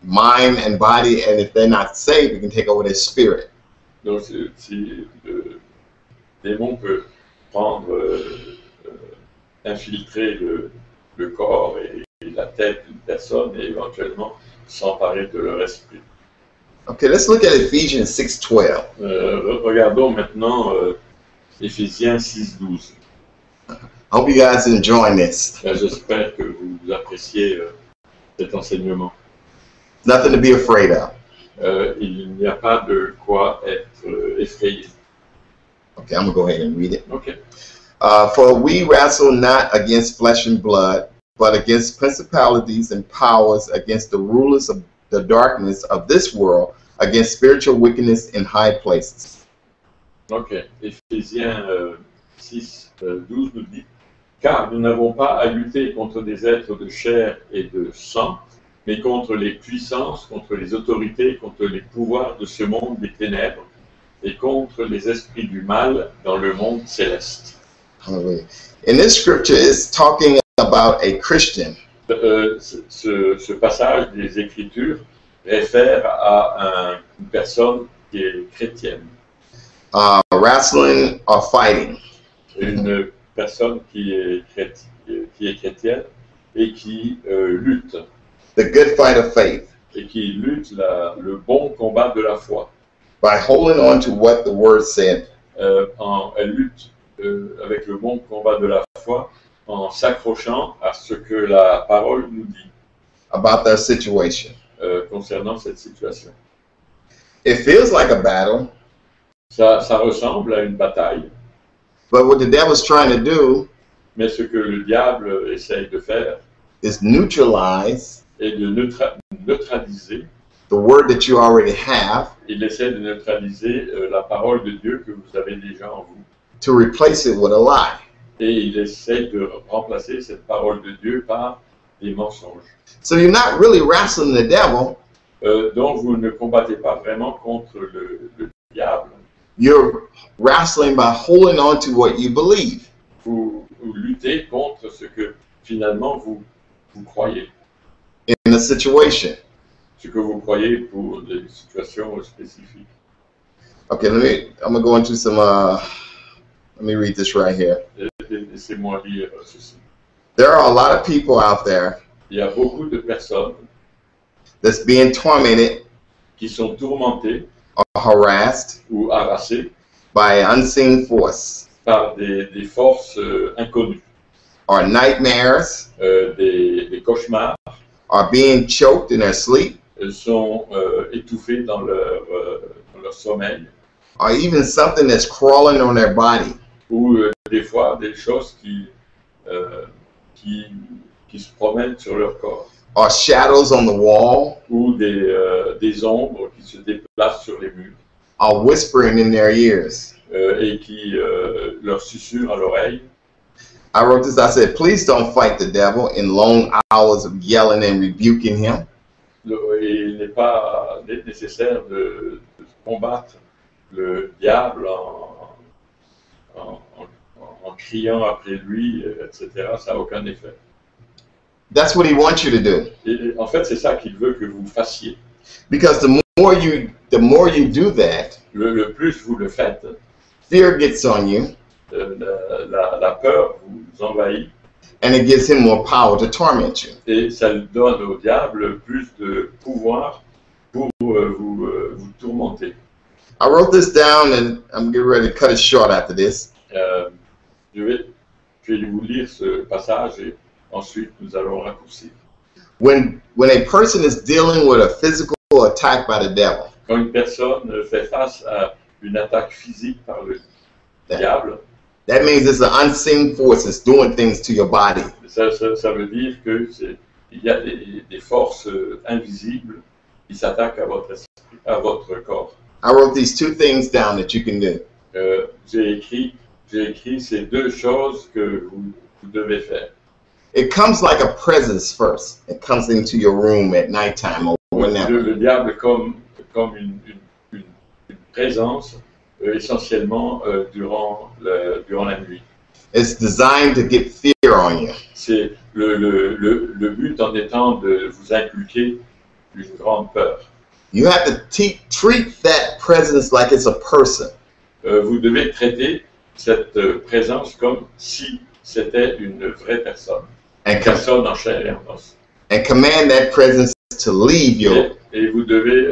mind and body, and if they're not saved, it can take over their spirit. Donc, si le démon peut infiltrer le corps et la tête d'une personne et éventuellement s'emparer de leur esprit. Okay, let's look at Ephesians 6:12. Regardons maintenant Éphésiens 6:12. I hope you guys are enjoying this. J'espère que vous appréciez cet enseignement. Nothing to be afraid of. Il n'y a pas de quoi être effrayé. Okay, I'm going to go ahead and read it. Okay. For we wrestle not against flesh and blood, but against principalities and powers, against the rulers of the darkness of this world, against spiritual wickedness in high places. Ok. Éphésiens 6:12 nous dit, car nous n'avons pas à lutter contre des êtres de chair et de sang, mais contre les puissances, contre les autorités, contre les pouvoirs de ce monde des ténèbres, et contre les esprits du mal dans le monde céleste. Hallelujah. In this scripture, it's talking about a Christian. Ce passage des Écritures réfère à une personne qui est chrétienne. Wrestling or fighting. Une personne qui est chrétienne et qui lutte. The good fight of faith. Et qui lutte le bon combat de la foi. By holding on to what the word said. Elle lutte avec le bon combat de la foi en s'accrochant à ce que la parole nous dit. About their situation. Concernant cette situation. It feels like a battle. Ça ressemble à une bataille. But what the devil's trying to do, mais ce que le diable essaye de faire, is neutralize et de neutraliser the word that you already have. Il essaie de neutraliser la parole de Dieu que vous avez déjà en vous. To replace it with a lie. Et il essaie de remplacer cette parole de Dieu par des mensonges. So you're not really wrestling the devil. Donc vous ne combattez pas vraiment contre le diable. You're wrestling by holding on to what you believe. Vous luttez contre ce que finalement vous croyez. In a situation. Ce que vous croyez pour des situations spécifiques. Okay, I'm gonna go into some. Let me read this right here. Laissez-moi lire ceci. There are a lot of people out there Il y a beaucoup de personnes that's being tormented qui sont tourmentées or harassed ou harassées by an unseen force par des forces inconnues, or nightmares, des cauchemars, or being choked in their sleep, sont étouffées dans leur sommeil, or even something that's crawling on their body. ou des fois des choses qui se promènent sur leur corps, Or shadows on the wall, ou des ombres qui se déplacent sur les murs or whispering in their ears. et qui leur susurrent à l'oreille. I wrote this, I said, please don't fight the devil in long hours of yelling and rebuking him. Et il n'est pas nécessaire de combattre le diable en criant après lui, etc. Ça n'a aucun effet. That's what he wants you to do. Et en fait, c'est ça qu'il veut que vous fassiez. Because the more you do that, Le plus vous le faites, fear gets on you, la peur vous envahit and it gives him more power to torment you. et ça lui donne au diable plus de pouvoir pour vous tourmenter. I wrote this down and I'm getting ready to cut it short after this. Je vais vous lire ce passage et ensuite nous allons raccourcir. When a person is dealing with a physical attack by the devil, Quand une personne fait face à une attaque physique par le diable, that means it's an unseen force that's doing things to your body. ça veut dire qu'il y a des forces invisibles qui s'attaquent à votre esprit, à votre corps. I wrote these two things down that you can do. J'ai écrit ces deux choses que vous devez faire. It comes like a presence first. It comes into your room at nighttime or whenever. Le diable comme une présence essentiellement durant la nuit. It's designed to get fear on you. C'est le but en étant de vous inculquer une grande peur. You have to treat that presence like it's a person. Vous devez traiter cette présence comme si c'était une vraie personne. Une personne en chair et en os. And command that presence to leave you. Et vous devez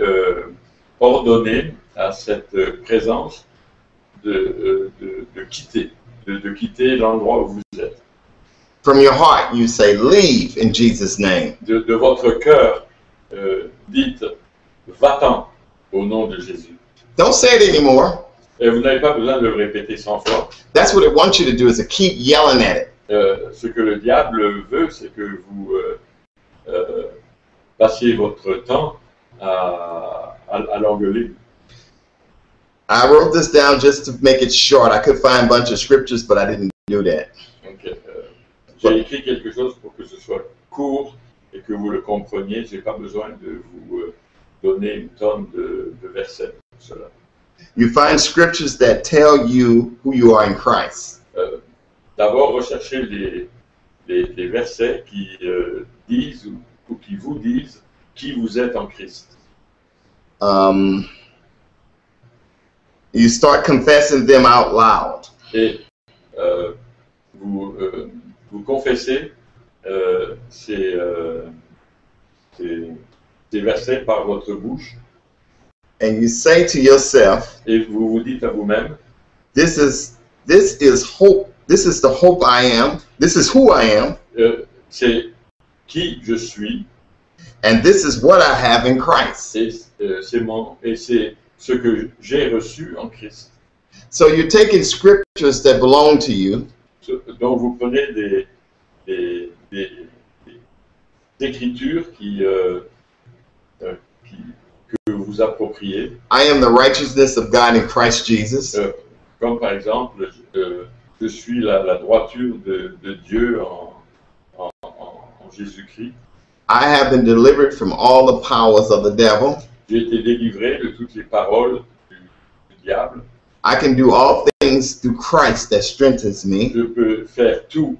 ordonner à cette présence de quitter l'endroit où vous êtes. From your heart, you say, leave in Jesus' name. De votre cœur, dites, va-t'en au nom de Jésus. Don't say it anymore. Et vous n'avez pas besoin de le répéter 100 fois. That's what it wants you to do, is to keep yelling at it. Ce que le diable veut, c'est que vous passiez votre temps à l'engueuler. I wrote this down just to make it short. I could find a bunch of scriptures, but I didn't do that. Donc, j'ai écrit quelque chose pour que ce soit court et que vous le compreniez. Je n'ai pas besoin de vous donner une tonne de versets pour cela. You find scriptures that tell you who you are in Christ. D'abord, recherchez les versets qui disent ou qui vous disent qui vous êtes en Christ. You start confessing them out loud. Et vous confessez ces versets par votre bouche. And you say to yourself, et vous vous dites à vous-même, this is hope. This is the hope I am. This is who I am. C'est qui je suis. And this is what I have in Christ. Et c'est ce que j'ai reçu en Christ. So you're taking scriptures that belong to you. Donc vous prenez des écritures que vous appropriez. I am the righteousness of God in Christ Jesus. Comme par exemple, je suis la droiture de Dieu en Jésus-Christ. I have been delivered from all the powers of the devil. J'ai été délivré de toutes les paroles du diable. I can do all things through Christ that strengthens me. Je peux faire tout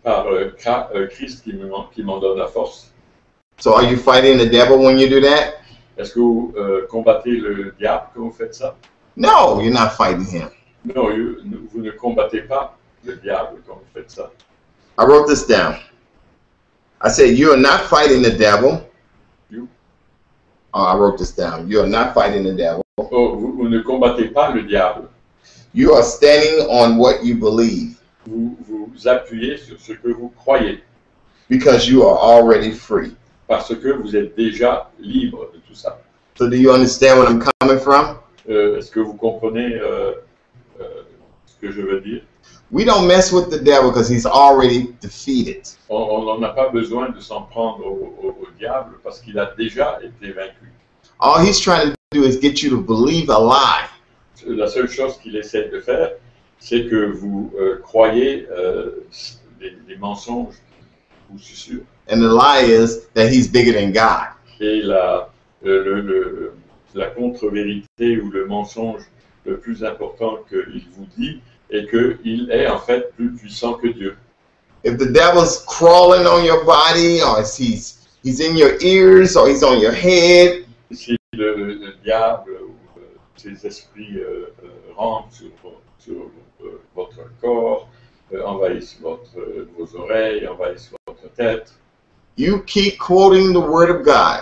par Christ qui m'en donne la force. So are you fighting the devil when you do that? Est-ce que vous combattez le diable quand vous faites ça? No, you're not fighting him. Non, vous ne combattez pas le diable quand vous faites ça. I wrote this down. I said, you are not fighting the devil. Oh, I wrote this down. You are not fighting the devil. Oh, vous ne combattez pas le diable. You are standing on what you believe. Vous vous appuyez sur ce que vous croyez. Because you are already free. Parce que vous êtes déjà libre de tout ça. So do you understand where I'm coming from? Est-ce que vous comprenez ce que je veux dire? We don't mess with the devil because he's already defeated. On n'en a pas besoin de s'en prendre au diable parce qu'il a déjà été vaincu. All he's trying to do is get you to believe a lie. La seule chose qu'il essaie de faire, c'est que vous croyez des mensonges ou susurres. And the lie is that he's bigger than God. Et la contre-vérité ou le mensonge le plus important qu'il vous dit est qu'il est en fait plus puissant que Dieu. If the devil's crawling on your body, or he's in your ears, or he's on your head, Si le diable ou ses esprits rentrent sur votre corps, envahissent vos oreilles, envahissent votre tête, you keep quoting the word of God,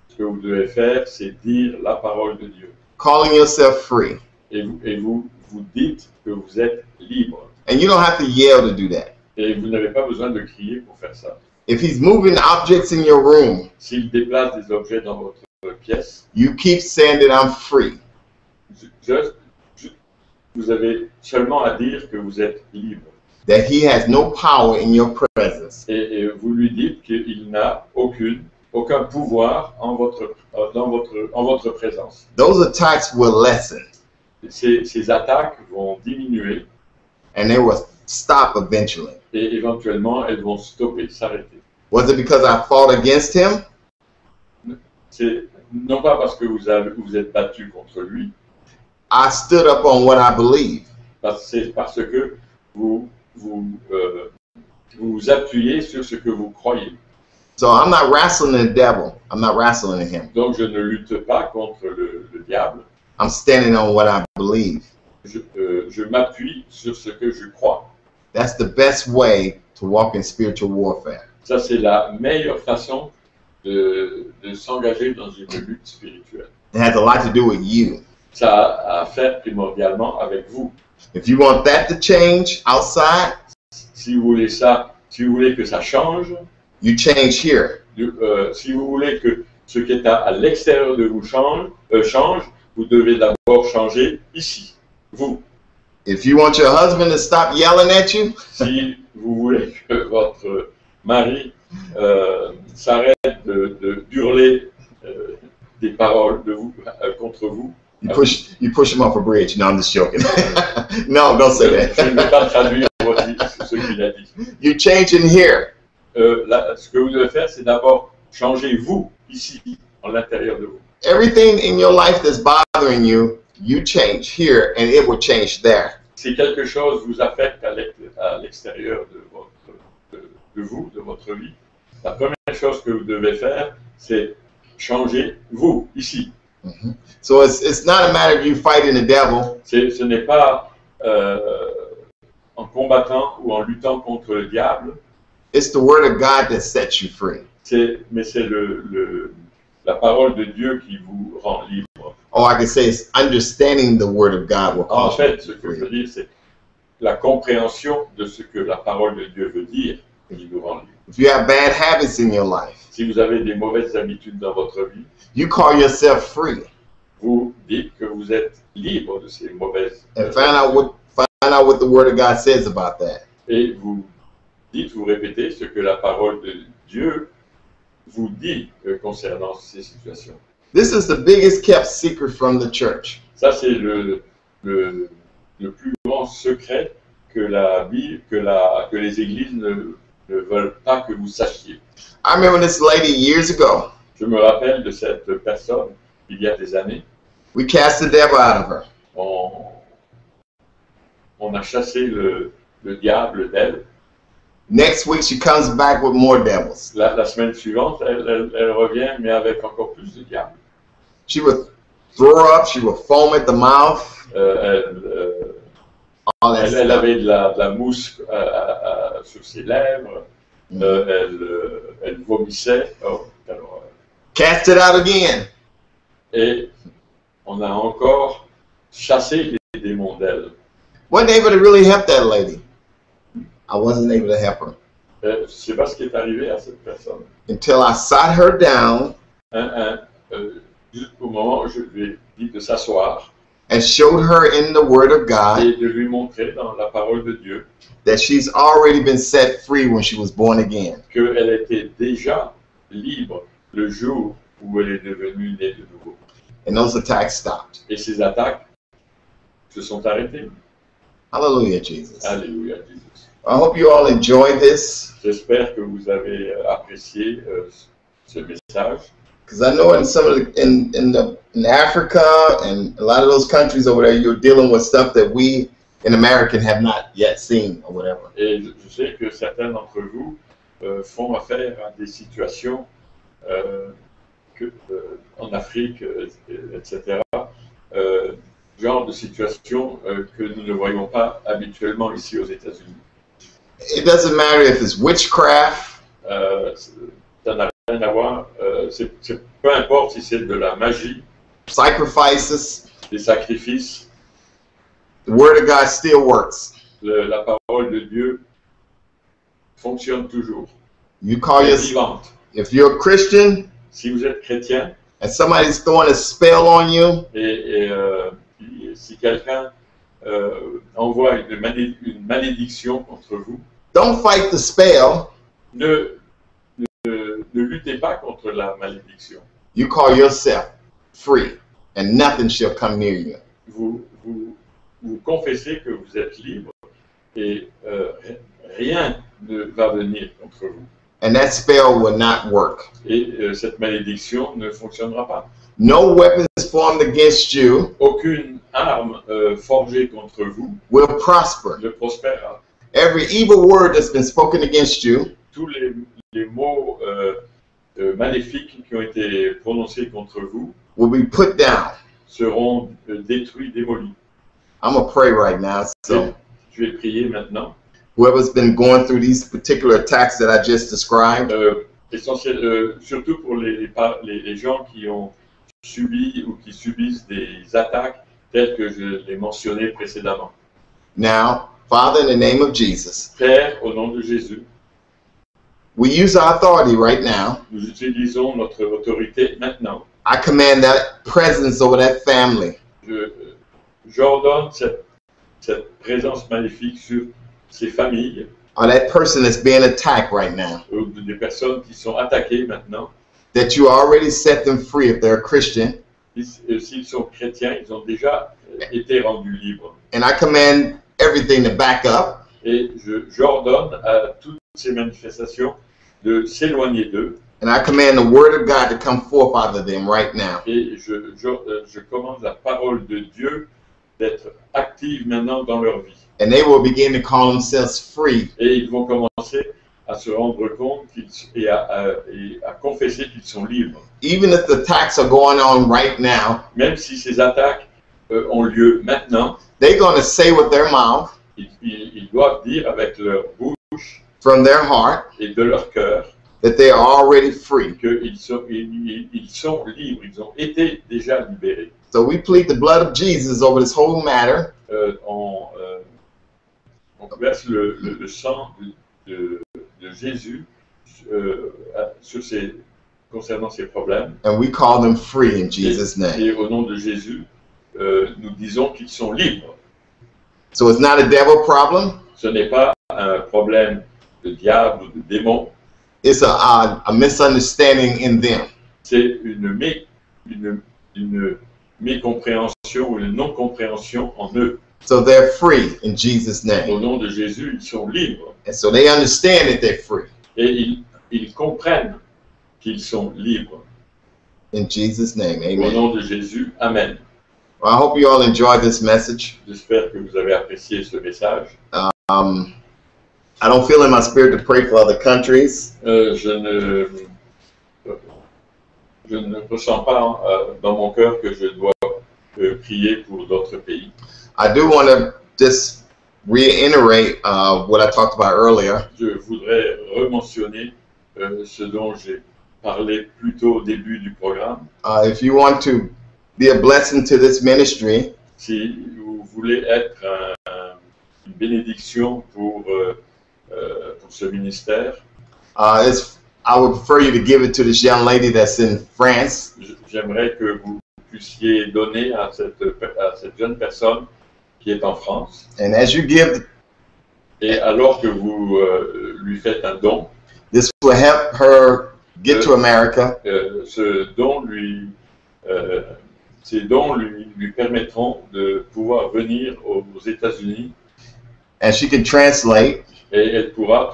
ce que vous devez faire, c'est dire la parole de Dieu. calling yourself free. Et vous dites que vous êtes libre. And you don't have to yell to do that. Et vous n'avez pas besoin de crier pour faire ça. If he's moving objects in your room, S'il déplace des objets dans votre pièce, you keep saying that I'm free. vous avez seulement à dire que vous êtes libre. That he has no power in your presence. Et vous lui dites qu'il n'a aucun pouvoir en votre présence. Those attacks will lessen Ces attaques vont diminuer and they will stop eventually. et éventuellement elles vont stopper, s'arrêter. Was it because I fought against him? C'est non pas parce que vous êtes battu contre lui, I stood up on what I believe. c'est parce que vous appuyez sur ce que vous croyez. So I'm not wrestling the devil. I'm not wrestling him. Donc je ne lutte pas contre le diable. I'm standing on what I believe. Je m'appuie sur ce que je crois. That's the best way to walk in spiritual warfare. Ça, c'est la meilleure façon de s'engager dans une lutte spirituelle. It has a lot to do with you. Ça a à faire primordialement avec vous. If you want that to change outside, Si vous voulez que ça change, you change here. si vous voulez que ce qui est à l'extérieur de vous change, vous devez d'abord changer ici, vous. If you want your husband to stop yelling at you, Si vous voulez que votre mari s'arrête de hurler des paroles contre vous, you push him off a bridge. No, I'm just joking. No, don't say je ne that. vais pas traduire ce qu'il a dit. You change in here. Ce que vous devez faire, c'est d'abord changer vous, ici, en l'intérieur de vous. Everything in your life that's bothering you, you change here and it will change there. Si quelque chose vous affecte à l'extérieur de vous, de votre vie, la première chose que vous devez faire, c'est changer vous, ici. Mm-hmm. So it's not a matter of you fighting the devil. Ce n'est pas en combattant ou en luttant contre le diable, It's the word of God that sets you free. mais c'est la parole de Dieu qui vous rend libre. Or I can say it's understanding the word of God will En cause fait, you ce to que be je veux free. dire, c'est la compréhension de ce que la parole de Dieu veut dire qui nous rend libre. If you have bad habits in your life, Si vous avez des mauvaises habitudes dans votre vie, you call yourself free vous dites que vous êtes libre de ces mauvaises and find out what the word of God says about that. et vous répétez ce que la parole de Dieu vous dit concernant ces situations. This is the biggest kept secret from the church. Ça, c'est le plus grand secret que les églises ne veulent pas que vous sachiez. I remember this lady years ago. Je me rappelle de cette personne, il y a des années, We cast the devil out of her. on a chassé le diable d'elle. Next week, she comes back with more devils. La semaine suivante, elle revient, mais avec encore plus de diables. She would throw up. She would foam at the mouth. All that Elle stuff. avait de la mousse sur ses lèvres. Elle vomissait. Oh, alors, Cast it out again. et on a encore chassé les démons d'elle. Wasn't able to really help that lady. I wasn't able to help her Je ne sais pas ce qui est arrivé à cette personne. until I sat her down Jusqu'au moment où je lui ai dit de s'asseoir and showed her in the Word of God et de lui montrer dans la parole de Dieu that she's already been set free when she was born again. qu'elle était déjà libre le jour où elle est devenue née de nouveau. And those attacks stopped. Et ces attaques se sont arrêtées. Hallelujah, Jesus. Alléluia, Jésus. I hope you all enjoy this, J'espère que vous avez apprécié ce message. because I know in some of the, in Africa and a lot of those countries over there, you're dealing with stuff that we in America have not yet seen or whatever. Et je sais que certains d'entre vous font affaire à des situations en Afrique, etc. Genre de situations que nous ne voyons pas habituellement ici aux États-Unis. It doesn't matter if it's witchcraft, Ça n'a rien à voir. Peu importe si c'est de la magie, sacrifices, des sacrifices, the Word of God still works. la parole de Dieu fonctionne toujours. You call Elle est your, vivante. if you're a Christian Si vous êtes chrétien and somebody's throwing a spell on you, et si quelqu'un envoie une malédiction contre vous, don't fight the spell. ne luttez pas contre la malédiction. You call yourself free, and nothing shall come near you. Vous confessez que vous êtes libre et rien ne va venir contre vous. And that spell will not work. Et cette malédiction ne fonctionnera pas. No weapons formed against you Aucune arme forgée contre vous will prosper. ne prospérera. Every evil word that's been spoken against you Tous les mots maléfiques qui ont été prononcés contre vous will be put down. seront détruits, démolis. I'm going to pray right now. So Je vais prier maintenant. whoever's been going through these particular attacks that I just described, Surtout pour les gens qui ont subi ou qui subissent des attaques telles que je l'ai mentionné précédemment. now, Father, in the name of Jesus, Père, au nom de Jésus, we use our authority right now. nous utilisons notre autorité maintenant. I command that presence over that family. J'ordonne cette présence maléfique sur ces familles, Or that person that's being attacked right now, ou des personnes qui sont attaquées maintenant. that you already set them free if they're a Christian. S'ils sont chrétiens, ils ont déjà été rendus libres. And I command everything to back up. Et j'ordonne à toutes ces manifestations de s'éloigner d'eux. And I command the Word of God to come forth out of them right now. Et je commande la parole de Dieu d'être active maintenant dans leur vie. And they will begin to call themselves free. Et ils vont commencer à se rendre compte et à confesser qu'ils sont libres. Even if the attacks are going on right now, Même si ces attaques ont lieu maintenant, they're going to say with their mouth, ils doivent dire avec leur bouche from their heart, et de leur cœur that they are already free. qu'ils sont libres, ils ont été déjà libérés. So we plead the blood of Jesus over this whole matter. On verse le sang de Jésus concernant ces problèmes. And we call them free in Jesus' name. Et au nom de Jésus, nous disons qu'ils sont libres. So it's not a devil problem. Ce n'est pas un problème de diable ou de démon. It's a misunderstanding in them. C'est une mécompréhension ou une non-compréhension en eux. So they're free in Jesus' Au name. nom de Jésus, ils sont libres. And so they understand that they're free. Et ils comprennent qu'ils sont libres. In Jesus' name, Au amen. nom de Jésus, Amen. Well, I hope you all enjoyed this message. J'espère que vous avez apprécié ce message. I don't feel in my spirit to pray for other countries. Je je ne ressens pas dans mon cœur que je dois prier pour d'autres pays. I do want to just reiterate what I talked about earlier. Je voudrais rementionner ce dont j'ai parlé plus tôt au début du programme. If you want to be a blessing to this ministry, Si vous voulez être une bénédiction pour ce ministère, I would prefer you to give it to this young lady that's in France. j'aimerais que vous puissiez donner à cette jeune personne qui est en France. And as you give, Et alors que vous lui faites un don, this will help her get to America. Ces dons lui permettront de pouvoir venir aux États-Unis And she can translate. et elle pourra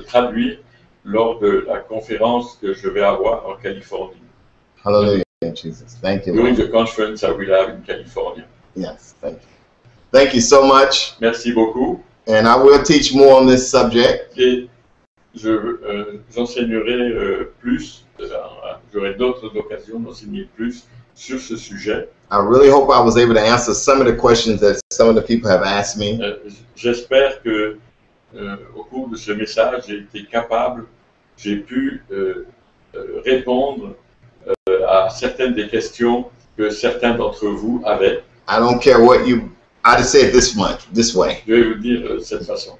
traduire lors de la conférence que je vais avoir en Californie. Hallelujah, Jesus. Thank you, During Lord. the conference I will have in California. Yes, thank you. Thank you so much. Merci beaucoup. And I will teach more on this subject. Et j'enseignerai plus, j'aurai d'autres occasions d'enseigner plus sur ce sujet. I really hope I was able to answer some of the questions that some of the people have asked me. J'espère que au cours de ce message, j'ai pu répondre à certaines des questions que certains d'entre vous avaient. I don't care what I just say it this way. Je vais vous dire de cette façon.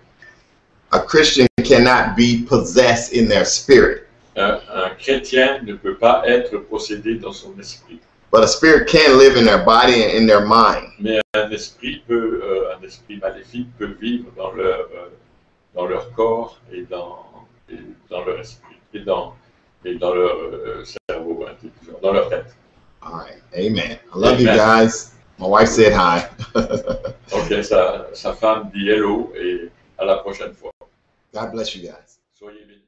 A Christian cannot be possessed in their spirit, Un chrétien ne peut pas être possédé dans son esprit. but a spirit can live in their body and in their mind. Mais un esprit maléfique peut vivre dans leur corps et dans leur esprit et dans leur cerveau intelligent, dans leur tête. All right. Amen. I love you guys. My wife said hi. Ok, sa femme dit hello et à la prochaine fois. God bless you guys. Soyez bénis.